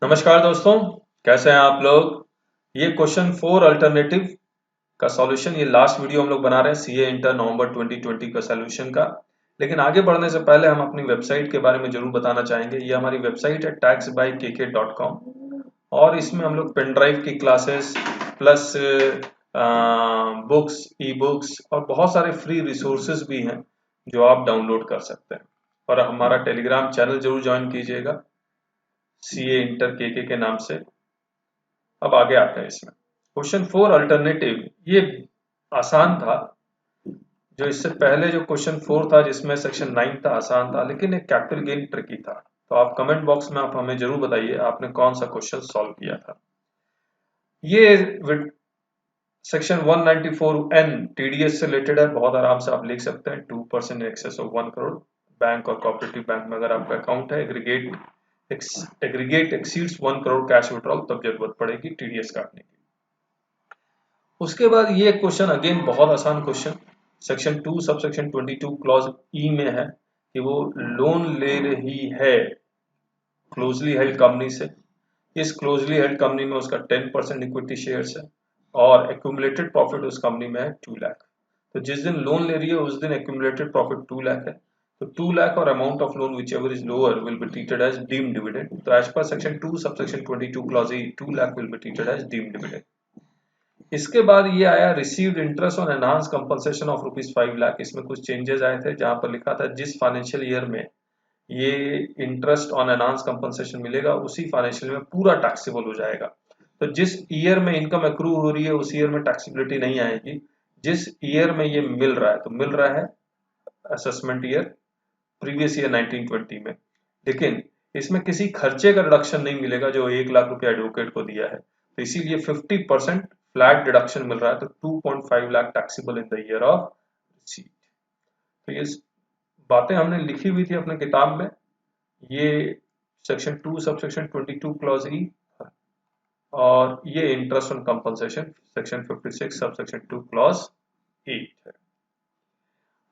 नमस्कार दोस्तों, कैसे हैं आप लोग। ये क्वेश्चन 4 अल्टरनेटिव का सॉल्यूशन, ये लास्ट वीडियो हम लोग बना रहे हैं सीए इंटर नवंबर 2020 का सॉल्यूशन का। लेकिन आगे बढ़ने से पहले हम अपनी वेबसाइट के बारे में जरूर बताना चाहेंगे। ये हमारी वेबसाइट है taxbykk.com और इसमें हम लोग पेन ड्राइव की classes plus books, e books और बहुत सारे फ्री रिसोर्सेज भी हैं जो आप डाउनलोड कर सकते हैं। और हमारा टेलीग्राम चैनल जरूर ज्वाइन कीजिएगा सीए इंटर के नाम से। अब आगे आते हैं इसमें। क्वेश्चन 4 अल्टरनेटिव, ये आसान था। जो इससे पहले जो क्वेश्चन 4 था जिसमें सेक्शन 9 था, आसान था, लेकिन एक कैपिटल गेन ट्रिकी था। तो आप कमेंट बॉक्स में आप हमें जरूर बताइए आपने कौन सा क्वेश्चन सॉल्व किया था। ये सेक्शन 194N टीडीएस से रिलेटेड है। बहुत आराम से आप लिख सकते हैं। 2% एक्सेस ऑफ 1 करोड़ बैंक और कोऑपरेटिव बैंक में अगर आपका अकाउंट है, aggregate exceeds 1 crore cash withdrawal, तब जरूरत पड़ेगी टीडीएस काटने की। उसके बाद ये क्वेश्चन अगेन बहुत आसान question, section 2 sub section 22 clause ई में है कि वो लोन ले रही है क्लोजली हेल्ड कंपनी से। इस क्लोजली हेल्ड कंपनी में उसका 10% इक्विटी शेयर्स है और एक्यूमुलेटेड प्रॉफिट उस कंपनी में है 2 लाख। तो जिस दिन लोन ले रही है उस दिन एक्यूमुलेटेड प्रॉफिट 2 लाख है। तो 2 लाख और amount of loan whichever is lower will be treated as deemed dividend. तो as per section 2 sub section 22 clause E 2 lakh will be treated as deemed dividend. इसके बाद ये आया received interest on enhance compensation of ₹5 lakh. इसमें कुछ changes आए थे जहां पर लिखा था जिस फाइनेंशियल ईयर में ये इंटरेस्ट ऑन एनहांस कंपनसेशन मिलेगा उसी फाइनेंशियल में पूरा टैक्सेबल हो जाएगा। तो जिस ईयर में इनकम एक्रू हो रही है उस ईयर में टैक्सेबिलिटी नहीं आएगी। जिस ईयर में ये मिल रहा है, तो मिल रहा है असेसमेंट ईयर प्रीवियस ईयर 1920 में, लेकिन इसमें किसी खर्चे का रिडक्शन नहीं मिलेगा जो 1 लाख रुपया एडवोकेट को दिया है। तो इसीलिए 50% फ्लैट डिडक्शन मिल रहा है। तो 2.5 lakh taxable in the year of receipt. तो ये बातें हमने लिखी हुई थी अपने किताब में। ये सेक्शन 2 सब सेक्शन 22 क्लॉज ई और ये interest on compensation section 56 sub section 2 clause 8 है।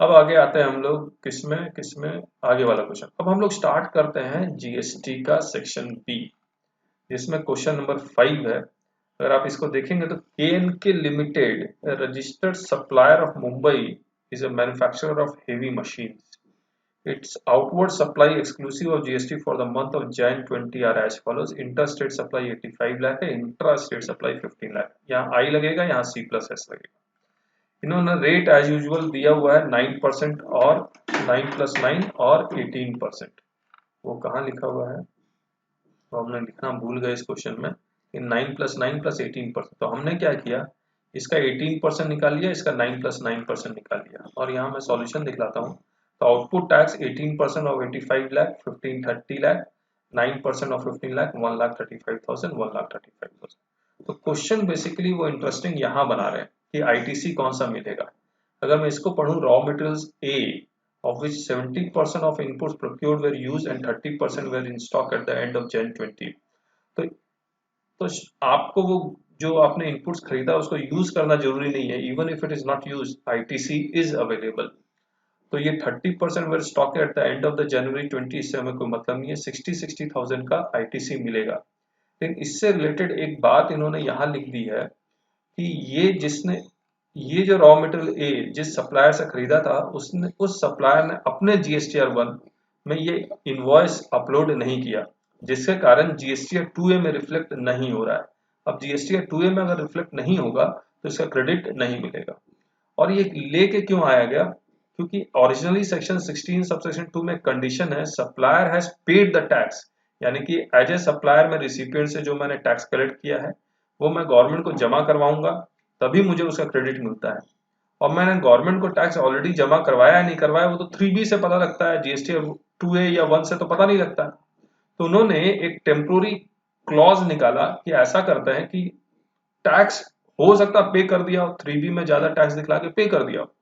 अब आगे आते हैं हम लोग किसमें किसमें आगे वाला क्वेश्चन। अब हम लोग स्टार्ट करते हैं जीएसटी का सेक्शन बी, जिसमें क्वेश्चन नंबर 5 है। अगर आप इसको देखेंगे तो के limited registered supplier of Mumbai is a manufacturer of heavy machine. Its outward supply exclusive of GST for the month of Jan 20 are as follows. Interstate supply 85 lakh है, इंट्रास्टेट सप्लाई 15 लाख। यहाँ आई लगेगा, यहाँ सी प्लस एस लगेगा। इन्होंने rate as usual दिया हुआ है 9% और 9+9 और 18%। वो कहाँ लिखा हुआ है तो हमने लिखना भूल गए इस क्वेश्चन में कि 9+9+18%। तो हमने क्या किया, इसका 18% निकाल लिया, इसका 9+9% निकाल लिया। और यहाँ मैं सॉल्यूशन दिखलाता हूँ। तो output tax 18% of 85 lakh 1530 lakh, 9% of 15 lakh 1,35,000 1,35,000। तो क्वेश्चन बेसिकली वो इंटरेस्टिंग यहाँ बना रहे हैं कि आईटीसी कौन सा मिलेगा। अगर मैं इसको पढ़ूं, raw materials A of which 70% of inputs procured were used and 30% were in stock at the end of Jan 20। तो तो आपको वो जो आपने इनपुट्स खरीदा उसको यूज करना जरूरी नहीं है। Even if it is not use, ITC is available. तो ये 30% where stock at the end of the January 20, इससे हमें कोई मतलब नहीं है। 60,000 का आईटीसी मिलेगा। लेकिन इससे रिलेटेड एक बात इन्होंने यहाँ लिख दी है कि ये जो रॉ मटेरियल ए जिस सप्लायर से खरीदा था उसने उस सप्लायर ने अपने जीएसटीआर 1 में ये इनवॉइस अपलोड नहीं किया, जिसके कारण जीएसटीआर 2A में रिफ्लेक्ट नहीं हो रहा है। अब जीएसटीआर 2A में अगर रिफ्लेक्ट नहीं होगा तो इसका क्रेडिट नहीं मिलेगा। और ये लेके क्यों आया गया, क्योंकि ओरिजिनली सेक्शन 16 सबसेक्शन 2 में कंडीशन है supplier has paid the tax, यानी कि एज ए सप्लायर में रिसिपिएंट से जो मैंने टैक्स कलेक्ट किया है वो मैं गवर्नमेंट को जमा करवाऊंगा, तभी मुझे उसका क्रेडिट मिलता है। और मैंने गवर्नमेंट को टैक्स ऑलरेडी जमा करवाया नहीं करवाया वो तो 3B से पता लगता है, जीएसटी 2A या 1 से तो पता नहीं लगता। तो उन्होंने एक टेम्पोरी क्लॉज निकाला कि ऐसा करते हैं कि टैक्स हो सकता पे कर दिया हो, 3B में ज्यादा टैक्स दिखला के पे कर दिया हो।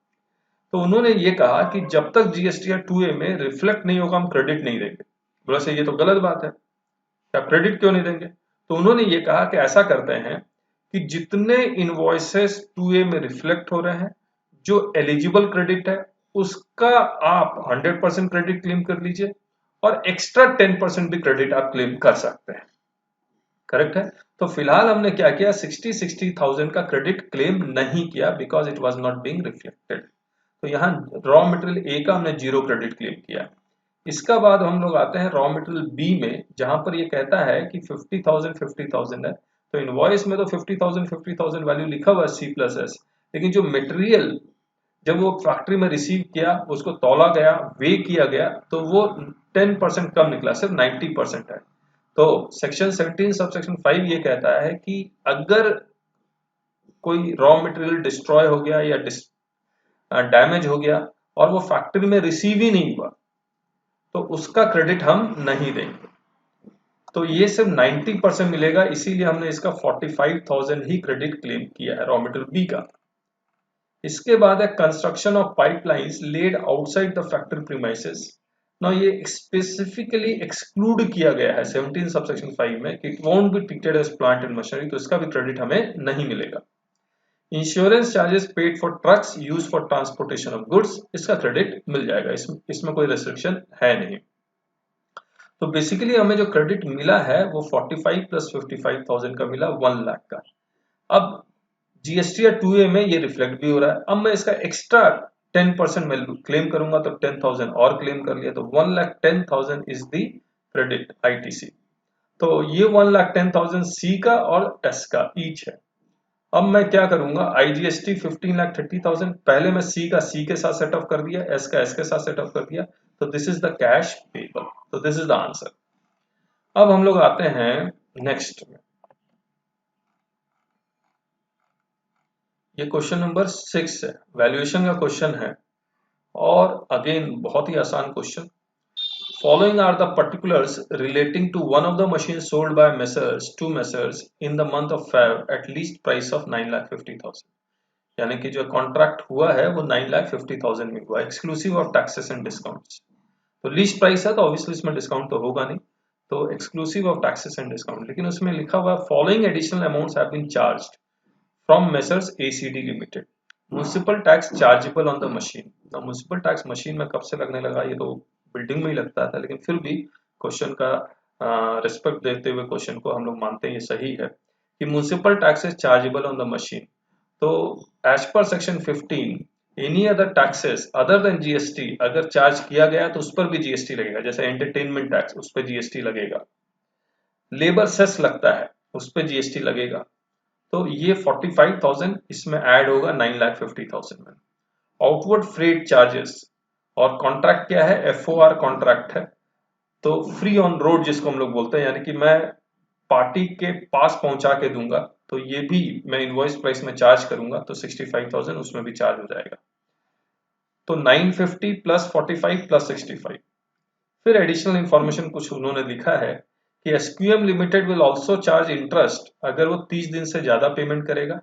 तो उन्होंने ये कहा कि जब तक जीएसटी 2A में रिफ्लेक्ट नहीं होगा हम क्रेडिट नहीं देंगे। वैसे ये तो गलत बात है, क्या क्रेडिट क्यों नहीं देंगे। तो उन्होंने ये कहा कि ऐसा करते हैं कि जितने इनवॉइसेस 2A में रिफ्लेक्ट हो रहे हैं जो एलिजिबल क्रेडिट है उसका आप 100% क्रेडिट क्लेम कर लीजिए और एक्स्ट्रा 10% भी क्रेडिट आप क्लेम कर सकते हैं। करेक्ट है। तो फिलहाल हमने क्या किया, 60,000 का क्रेडिट क्लेम नहीं किया because it was not being reflected. तो यहाँ रॉ मटेरियल ए का हमने 0 क्रेडिट क्लेम किया। इसका बाद हम लोग आते हैं रॉ मटेरियल बी में, जहां पर ये कहता है कि 50,000 है। तो इनवॉइस में तो 50,000 वैल्यू लिखा हुआ है सी प्लस एस, लेकिन जो मटेरियल जब वो फैक्ट्री में रिसीव किया, उसको तौला गया, वे किया गया, तो वो 10% कम निकला, सिर्फ 90% है। तो सेक्शन 17 सब सेक्शन 5 ये कहता है कि अगर कोई रॉ मटेरियल डिस्ट्रॉय हो गया या डैमेज हो गया और वो फैक्ट्री में रिसीव ही नहीं हुआ, तो उसका क्रेडिट हम नहीं देंगे। तो ये सिर्फ 90% मिलेगा, इसीलिए हमने इसका 45,000 ही क्रेडिट क्लेम किया है रॉ मटेरियल बी का। इसके बाद है construction of pipelines laid outside the factory premises. ना ये स्पेसिफिकली एक्सक्लूड किया गया है 17 सबसेक्शन 5 में कि it won't be treated as plant and machinery, तो इसका भी क्रेडिट हमें नहीं मिलेगा। Insurance charges paid for trucks use for transportation of goods, इसका क्रेडिट मिल जाएगा, इसमें कोई रेस्ट्रिक्शन है नहीं। तो बेसिकली हमें जो क्रेडिट मिला है वो 45 प्लस 55,000 का मिला, 1 लाख का। अब जीएसटी या 2A में ये रिफ्लेक्ट भी हो रहा है। अब मैं इसका एक्स्ट्रा 10% में क्लेम करूंगा तो 10,000 और क्लेम कर लिया, तो 1,10,000 इज द क्रेडिट आईटीसी। तो ये 1,10,000 सी का और एस का ईच है। अब मैं क्या करूंगा, आईजीएसटी 15,30,000 पहले मैं सी का सी के साथ सेटअप कर दिया, एस का एस के साथ सेटअप कर दिया, तो this is the cash payable. तो दिस इज द आंसर। अब हम लोग आते हैं नेक्स्ट में, ये क्वेश्चन नंबर 6 है, वैल्यूएशन का क्वेश्चन है और अगेन बहुत ही आसान question. Following are the particulars relating to one of the machines sold by two messers in the month of Feb at least price of 9,50,000। यानी कि जो कॉन्ट्रैक्ट हुआ है वो 9,50,000 में हुआ, exclusive of taxes and discounts. तो लीस्ट प्राइस है तो ऑब्वियसली इसमें डिस्काउंट तो होगा नहीं, तो exclusive of taxes and discount. लेकिन उसमें लिखा हुआ है following additional amounts have been charged from messrs ACD limited. Municipal tax chargeable on the machine. Municipal tax machine में कब से लगने लगा, ये तो बिल्डिंग में ही लगता था, लेकिन फिर भी क्वेश्चन का रिस्पेक्ट देते हुए क्वेश्चन को हम लोग मानते हैं ये सही है कि municipal tax is chargeable on the machine. तो as per section 15 any other taxes other than GST अगर चार्ज किया गया तो उस पर भी जीएसटी लगेगा, जैसे एंटरटेनमेंट टैक्स उस पर जीएसटी लगेगा, लेबर सेस लगता है उस पर जीएसटी लगेगा। तो ये 45,000 इसमें ऐड होगा 9,50,000 में। आउटवर्ड फ्रेट चार्जेस और कॉन्ट्रैक्ट क्या है, एफओआर कॉन्ट्रैक्ट है, तो फ्री ऑन रोड जिसको हम लोग बोलते हैं, यानी कि मैं पार्टी के पास पहुंचा के दूंगा, तो ये भी मैं इनवॉइस प्राइस में चार्ज करूंगा, तो 65,000 उसमें भी चार्ज हो जाएगा। तो 950 प्लस 45 प्लस 65। फिर एडिशनल इंफॉर्मेशन कुछ उन्होंने लिखा है कि SQM limited will also charge interest अगर वो 30 दिन से ज्यादा पेमेंट करेगा,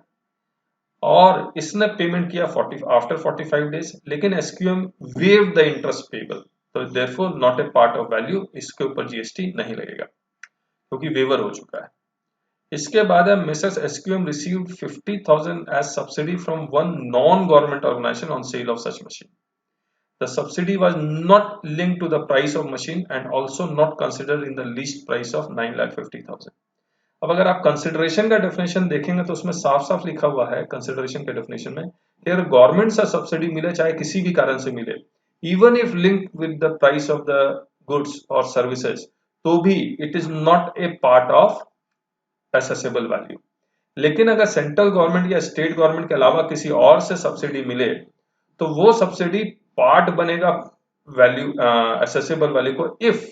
और इसने पेमेंट किया आफ्टर 45 डेज, लेकिन एसक्यूएम वेव द इंटरेस्ट पेबल, तो therefore not a part of value, इसके ऊपर जीएसटी नहीं लगेगा क्योंकि वेवर हो चुका है। इसके बाद है Mrs SQM received 50,000 as subsidy from one non government organisation on sale of such machine. The subsidy was not linked to the price of machine and also not considered in the list price of 9,50,000। अब अगर आप consideration का definition देखेंगे तो उसमें साफ साफ लिखा हुआ है कंसिडरेशन के डेफिनेशन में कि अगर गवर्नमेंट से सब्सिडी मिले चाहे किसी भी कारण से मिले, even if link with the price of the goods और सर्विसेज, तो भी it is not a part of assessable value. लेकिन अगर सेंट्रल गवर्नमेंट या स्टेट गवर्नमेंट के अलावा किसी और से सब्सिडी मिले तो वो सब्सिडी पार्ट बनेगा वैल्यू एसेसेबल वैल्यू को if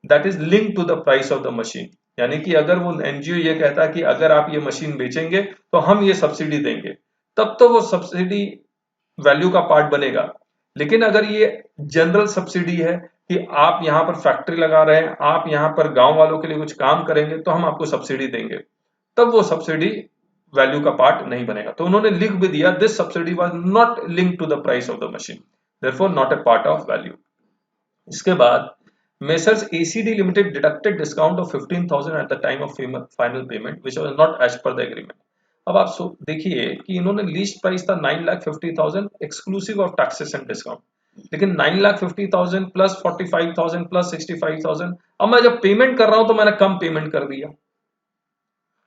that is link to the price of the machine. यानी कि अगर वो एनजीओ ये कहता है कि अगर आप ये मशीन बेचेंगे तो हम ये सब्सिडी देंगे, तब तो वो सब्सिडी वैल्यू का पार्ट बनेगा। लेकिन अगर ये जनरल सब्सिडी है कि आप यहाँ पर फैक्ट्री लगा रहे हैं, आप यहाँ पर गांव वालों के लिए कुछ काम करेंगे तो हम आपको सब्सिडी देंगे, तब वो सब्सिडी वैल्यू का पार्ट नहीं बनेगा। तो उन्होंने लिख भी दिया this subsidy was not linked to the price of the machine, therefore not a part of value. इसके बाद messrs ACD limited deducted discount of 15,000 at the time of final payment which was not as per the agreement. अब आप देखिए कि इन्होंने least price था 9,50,000 exclusive of taxes and discount, लेकिन 9,50,000 plus 45,000 plus 65,000, अब मैं जब पेमेंट कर रहा हूं तो मैंने कम पेमेंट कर दिया,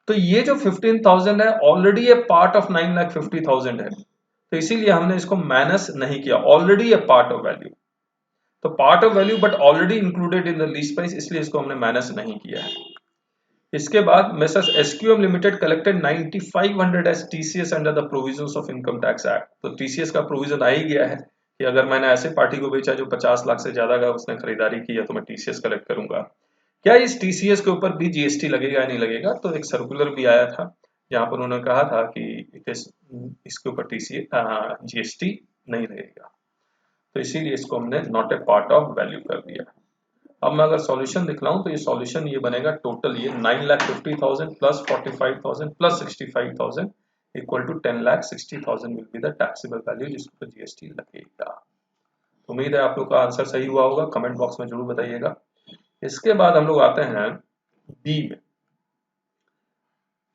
तो ये जो 15,000 है ऑलरेडी ए पार्ट ऑफ 9,50,000 है, तो इसीलिए हमने इसको माइनस नहीं किया, already a part of value. तो part of value but already included in the lease price, इसलिए इसको हमने माइनस नहीं किया है। इसके बाद Messrs SQM limited collected 9500 as TCS under the provisions of income tax act. तो टीसीएस का प्रोविजन आ ही गया है कि अगर मैंने ऐसे पार्टी को बेचा जो 50 लाख से ज्यादा का उसने खरीदारी की है तो मैं टीसीएस कलेक्ट करूंगा। क्या इस टीसीएस के ऊपर भी जीएसटी लगेगा या नहीं लगेगा? तो एक सर्कुलर भी आया था जहां पर उन्होंने कहा था कि इसके ऊपर जीएसटी नहीं लगेगा, तो इसीलिए इसको हमने not a part of value कर दिया। अब मैं अगर सॉल्यूशन दिखलाऊं तो ये सॉल्यूशन ये बनेगा टोटल ये 9,50,000 plus 45,000 plus 65,000 equal to 10,60,000 will be the taxable value जिसके ऊपर जीएसटी लगेगा। उम्मीद है आप लोग का आंसर सही हुआ होगा, कमेंट बॉक्स में जरूर बताइएगा। इसके बाद हम लोग आते हैं बी में।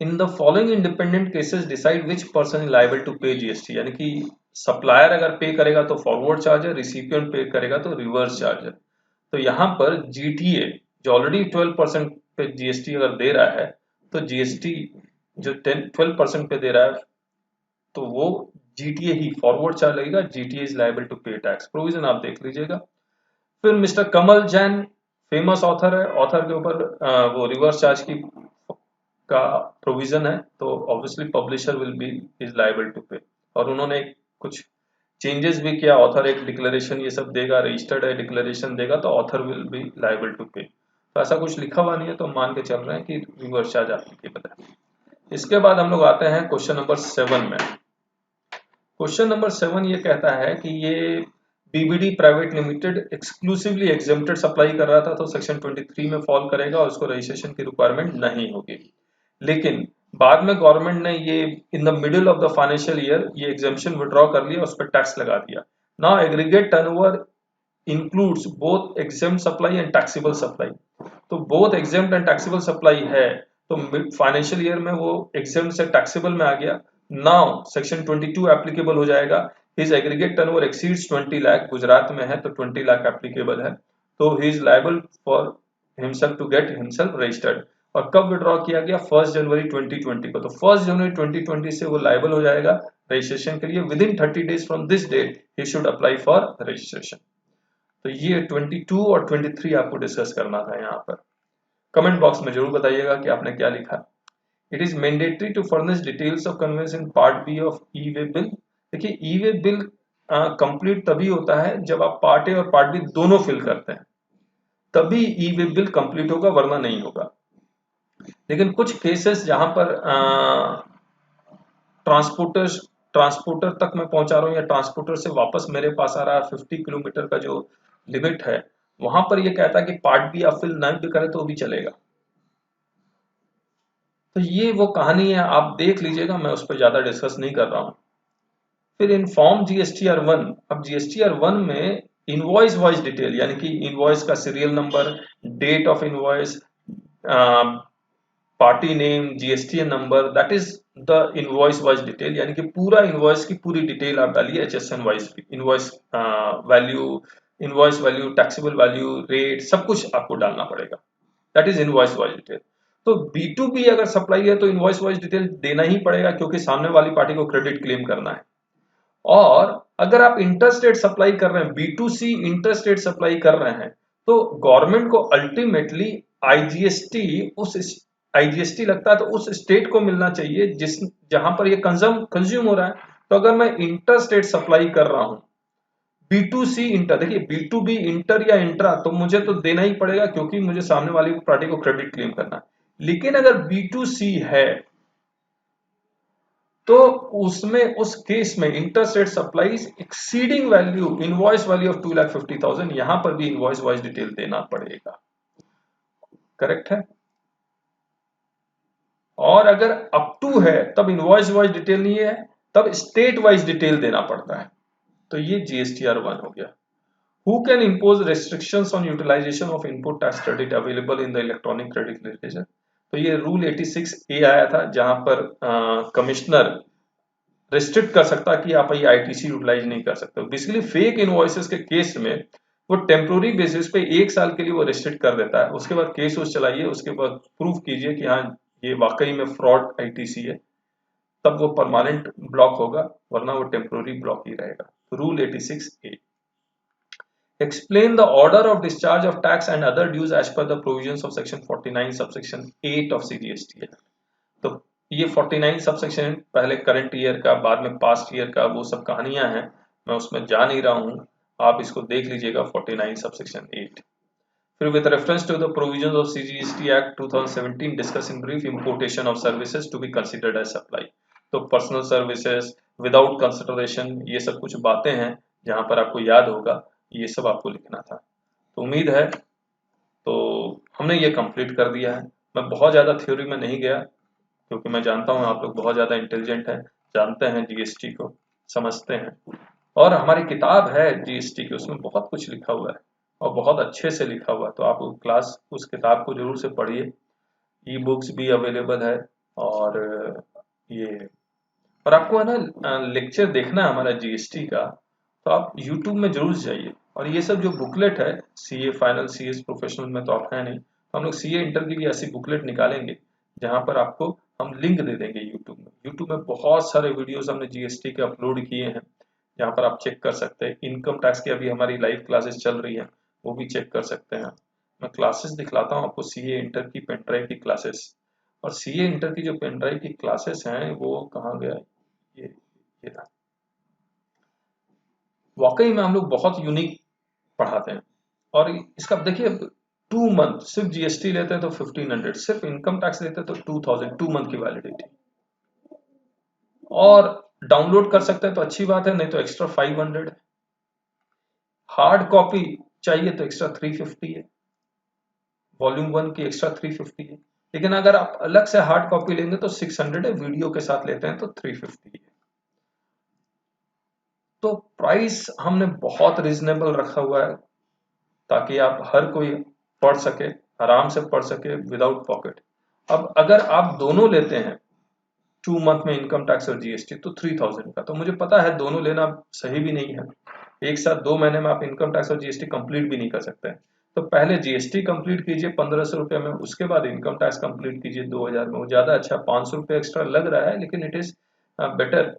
In the following independent cases decide which person is liable to pay GST, यानी कि सप्लायर अगर पे करेगा तो फॉरवर्ड चार्ज है, रिसिपिएंट पे करेगा तो रिवर्स चार्ज है। तो यहाँ पर जीटीए जो ऑलरेडी 12% पे जीएसटी अगर दे रहा है, तो जीएसटी जो 12% पे दे रहा है तो वो जीटीए ही फॉरवर्ड चार्ज लगेगा, जीटीए इज लायबल टू पे टैक्स। प्रोविजन आप देख लीजिएगा। फिर मिस्टर कमल जैन फेमस ऑथर है, ऑथर के ऊपर वो रिवर्स चार्ज की का प्रोविजन है, तो obviously publisher will be is liable to pay. और उन्होंने कुछ चेंजेस भी किया, ऑथर एक डिक्लेरेशन ये सब देगा, रजिस्टर्ड है डिक्लेरेशन देगा, तो author will be liable to pay. तो ऐसा कुछ लिखा हुआ नहीं है, तो मान के चल रहे हैं कि रिवर्स चार्ज एप्लीकेबल है। इसके बाद हम लोग आते हैं क्वेश्चन नंबर 7 में। क्वेश्चन नंबर 7 ये कहता है कि ये BBD private limited exclusively exempted supply कर रहा था, तो सेक्शन 23 में फॉल करेगा और उसको रजिस्ट्रेशन की रिक्वायरमेंट नहीं होगी। लेकिन बाद में गवर्नमेंट ने ये in the middle of the financial year ये एग्जेम्पशन विड्रॉ कर लिया, उस पर टैक्स लगा दिया। Now aggregate turnover includes both exempt supply and taxable supply. तो both exempt and taxable supply है, तो फाइनेंशियल ईयर में वो एग्जेम्प्ट से टैक्सेबल में आ गया। नाउ सेक्शन 22 एप्लीकेबल हो जाएगा। His aggregate turnover exceeds 20 lakh, Gujarat में है तो 20 लाख एप्लीकेबल है, तो he is liable for himself to get himself registered. और कब विड्रॉ किया गया? 1 जनवरी 2020 को, तो 1 जनवरी 2020 से वो लायबल हो जाएगा रजिस्ट्रेशन के लिए। Within 30 days from this date he should apply for registration. तो ये 22 और 23 आपको डिस्कस करना था यहाँ पर। कमेंट बॉक्स में जरूर बताइएगा कि आपने क्या लिखा। It is mandatory to furnish details of conveyance in part B of e way bill. देखिए ई वे बिल कंप्लीट तभी होता है जब आप पार्ट ए और पार्ट बी दोनों फिल करते हैं, तभी ई वे बिल कंप्लीट होगा, वरना नहीं होगा। लेकिन कुछ केसेस जहां पर ट्रांसपोर्टर तक मैं पहुंचा रहा हूं या ट्रांसपोर्टर से वापस मेरे पास आ रहा है 50 किलोमीटर का जो लिमिट है, वहां पर ये कहता है कि पार्ट बी आप फिल नहीं भी करें तो भी चलेगा। तो ये वो कहानी है, आप देख लीजिएगा, मैं उस पर ज्यादा डिस्कस नहीं कर रहा हूं। फिर इनफॉर्म जीएसटीआर 1। अब जीएसटीआर 1 में इनवॉइस वाइज डिटेल, यानी कि इनवॉइस का serial number, date of invoice, party name, GSTN number, that is the invoice wise detail, यानी कि पूरा इनवॉइस की पूरी डिटेल आप डालिए। HSN wise invoice value, taxable value, rate, सब कुछ आपको डालना पड़ेगा। That is invoice wise detail. तो B2B अगर सप्लाई है तो इनवॉइस वाइज डिटेल देना ही पड़ेगा, क्योंकि सामने वाली पार्टी को क्रेडिट क्लेम करना है। और अगर आप इंटरस्टेट सप्लाई कर रहे हैं, B2C इंटरस्टेट सप्लाई कर रहे हैं, तो गवर्नमेंट को अल्टीमेटली आईजीएसटी लगता है तो उस स्टेट को मिलना चाहिए जहां पर ये कंज्यूम हो रहा है। तो अगर मैं इंटर स्टेट सप्लाई कर रहा हूं B2C इंटर, देखिए B2B इंटर या इंट्रा, तो मुझे तो देना ही पड़ेगा क्योंकि मुझे सामने वाली पार्टी को क्रेडिट क्लेम करना है। लेकिन अगर B2C है तो उसमें उस केस में inter state supplies exceeding value, invoice value of 2,50,000, यहां पर भी इनवॉइस वाइज डिटेल देना पड़ेगा। करेक्ट है। और अगर अप टू है तब इनवॉइस वाइज डिटेल नहीं है, तब स्टेट वाइज डिटेल देना पड़ता है। तो ये जीएसटीआर 1 हो गया। Who can impose restrictions on utilization of input tax credit available in the electronic credit litigation. तो ये रूल 86A आया था, जहां पर कमिश्नर रिस्ट्रिक्ट कर सकता कि आप ये आईटीसी यूटिलाइज नहीं कर सकते। बेसिकली फेक इनवॉइसेस के केस में वो टेम्पोरी बेसिस पे 1 साल के लिए वो रिस्ट्रिक्ट कर देता है, उसके बाद केस उस चलाइए, उसके बाद प्रूफ कीजिए कि हाँ ये वाकई में फ्रॉड ITC है, तब वो परमानेंट ब्लॉक होगा, वरना वो टेम्पोररी ब्लॉक ही रहेगा। Rule 86A, explain the order of discharge of tax and other dues as per the provisions of section 49 subsection 8 of CGST Act। तो ये 49 सबसेक्शन पहले करंट ईयर का, बाद में पास्ट ईयर का, वो सब कहानियां हैं, मैं उसमें जा नहीं रहा हूं, आप इसको देख लीजिएगा 49 सबसेक्शन 8। फिर with reference to the provisions of CGST Act 2017 discuss in brief importation of services to be considered as supply। तो पर्सनल सर्विसेज, विदाउट कंसिडरेशन, ये सब कुछ बातें हैं जहां पर आपको याद होगा, ये सब आपको लिखना था। तो उम्मीद है तो हमने ये कंप्लीट कर दिया है। मैं बहुत ज़्यादा थ्योरी में नहीं गया, क्योंकि मैं जानता हूँ आप लोग बहुत ज़्यादा इंटेलिजेंट हैं, जानते हैं GST को, समझते हैं, और हमारी किताब है GST की, उसमें बहुत कुछ लिखा हुआ है और बहुत अच्छे से लिखा हुआ है। तो आप उस किताब को जरूर से पढ़िए। ई बुक्स भी अवेलेबल है, और ये, और आपको है ना लेक्चर देखना है हमारा GST का, तो आप YouTube में जरूर जाइए। और ये सब जो बुकलेट है, CA फाइनल, CS प्रोफेशनल में तो आप है नहीं, तो हम लोग CA इंटर की भी ऐसी बुकलेट निकालेंगे जहां पर आपको हम लिंक दे देंगे YouTube में। YouTube में बहुत सारे वीडियोस हमने GST के अपलोड किए हैं, जहां पर आप चेक कर सकते हैं। इनकम टैक्स की अभी हमारी लाइव क्लासेस चल रही है, वो भी चेक कर सकते हैं। मैं क्लासेस दिखलाता हूँ आपको, CA इंटर की पेनड्राइव की क्लासेस। और CA इंटर की जो पेनड्राइव की क्लासेस हैं वो कहाँ गया, ये था। वाकई में हम लोग बहुत यूनिक पढ़ाते हैं। और इसका देखिए, 2 मंथ सिर्फ GST लेते हैं तो 1500, सिर्फ इनकम टैक्स लेते हैं तो 2000, 2 मंथ की वैलिडिटी। और डाउनलोड कर सकते हैं तो अच्छी बात है, नहीं तो एक्स्ट्रा 500। हार्ड कॉपी चाहिए तो एक्स्ट्रा 350 है, वॉल्यूम 1 की एक्स्ट्रा 350 है। लेकिन अगर आप अलग से हार्ड कॉपी लेंगे तो 600 है, वीडियो के साथ लेते हैं तो 350 है। तो प्राइस हमने बहुत रिजनेबल रखा हुआ है, ताकि आप हर कोई पढ़ सके, आराम से पढ़ सके विदाउट पॉकेट। अब अगर आप दोनों लेते हैं, 2 मंथ में इनकम टैक्स और GST, तो 3000 का, तो मुझे पता है दोनों लेना सही भी नहीं है। एक साथ 2 महीने में आप इनकम टैक्स और GST कंप्लीट भी नहीं कर सकते हैं। तो पहले GST कंप्लीट कीजिए 1500 रुपये में, उसके बाद इनकम टैक्स कंप्लीट कीजिए 2000 में। वो ज्यादा अच्छा, 500 रुपये एक्स्ट्रा लग रहा है, लेकिन इट इज बेटर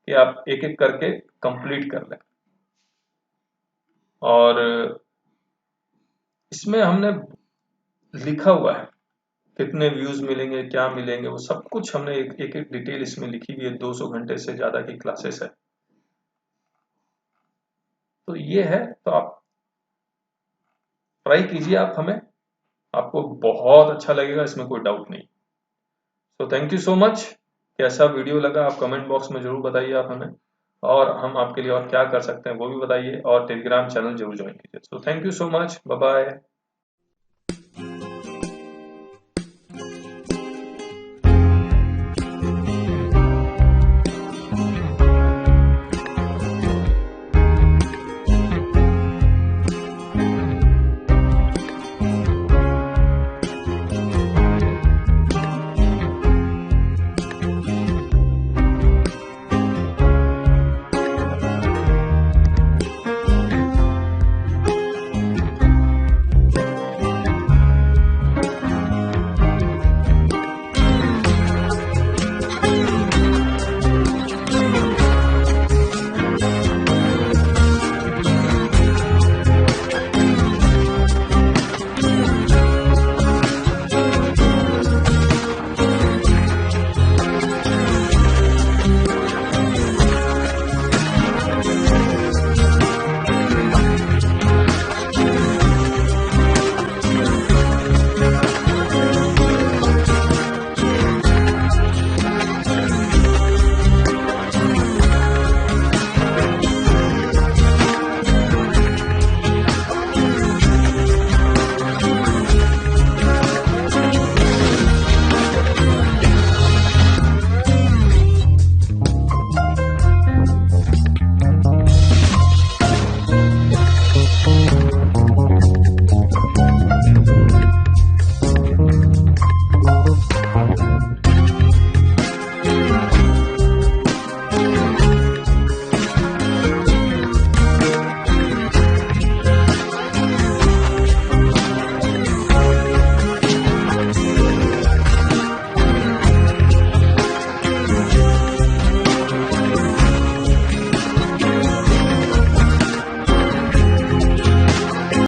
कि आप एक एक करके कंप्लीट कर लें। और इसमें हमने लिखा हुआ है कितने व्यूज मिलेंगे, क्या मिलेंगे, वो सब कुछ हमने एक एक डिटेल इसमें लिखी हुई है। 200 घंटे से ज्यादा की क्लासेस है। तो ये है, तो आप ट्राई कीजिए, आप हमें, आपको बहुत अच्छा लगेगा, इसमें कोई डाउट नहीं। तो थैंक यू सो मच। कैसा वीडियो लगा आप कमेंट बॉक्स में जरूर बताइए आप हमें, और हम आपके लिए और क्या कर सकते हैं वो भी बताइए, और टेलीग्राम चैनल जरूर ज्वाइन कीजिए। So thank you so much, bye bye.